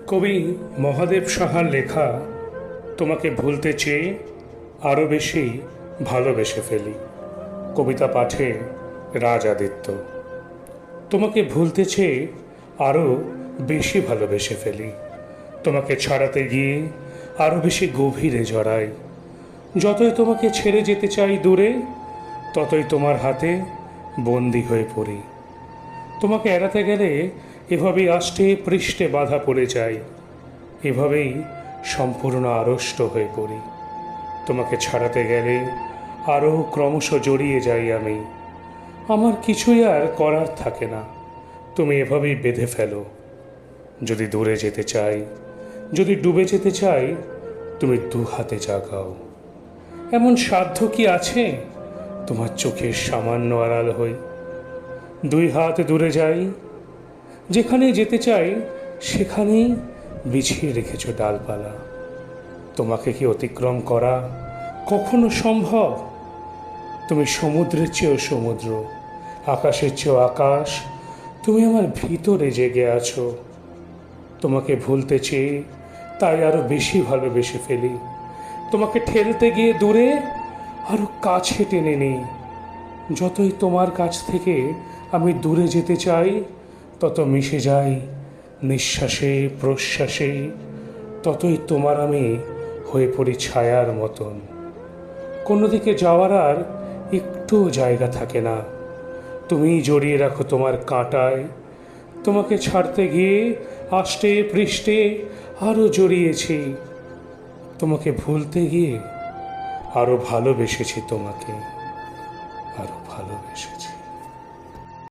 কবি মহাদেব সাহার লেখা তোমাকে ভুলতে চেয়ে আরও বেশি ভালোবেসে ফেলি। কবিতা পাঠে রাজ আদিত্য। তোমাকে ভুলতে চেয়ে আরও বেশি ভালোবেসে ফেলি। তোমাকে ছাড়াতে গিয়ে আরও বেশি গভীরে জড়াই। যতই তোমাকে ছেড়ে যেতে চাই দূরে, ততই তোমার হাতে বন্দি হয়ে পড়ি। তোমাকে এড়াতে গেলে এভাবেই আষ্টে পৃষ্ঠে বাধা পড়ে যাই। এভাবেই সম্পূর্ণ আড়ষ্ট হয়ে পড়ি। তোমাকে ছাড়াতে গেলে আরও ক্রমশ জড়িয়ে যাই আমি। আমার কিছুই আর করার থাকে না, তুমি এভাবেই বেঁধে ফেলো। যদি দূরে যেতে চাই, যদি ডুবে যেতে চাই, তুমি দু হাতে জাগাও। এমন সাধ্য কি আছে তোমার চোখের সামান্য আড়াল হই? দুই হাত দূরে যাই, যেখানে যেতে চাই সেখানেই বিছিয়ে রেখেছ ডালপালা। তোমাকে কি অতিক্রম করা কখনো সম্ভব? তুমি সমুদ্রের চেয়েও সমুদ্র, আকাশের চেয়েও আকাশ। তুমি আমার ভিতরে জেগে আছো। তোমাকে ভুলতে চেয়ে তাই আরো বেশি ভালোবেসে ফেলি। তোমাকে ঠেলতে গিয়ে দূরে আরো কাছে টেনে নিই। যতই তোমার কাছ থেকে আমি দূরে যেতে চাই, তত মিশে যাই নিঃশ্বাসে প্রশ্বাসে। ততই তোমার আমি হয়ে পড়ি ছায়ার মতন। কোনো দিকে যাওয়ার আর একটু জায়গা থাকে না। তুমিই জড়িয়ে রাখো তোমার কাঁটায়। তোমাকে ছাড়তে গিয়ে আষ্টে পৃষ্ঠে আরও জড়িয়েছি। তোমাকে ভুলতে গিয়ে আরও ভালোবেসেছি, তোমাকে আরও ভালোবেসেছি।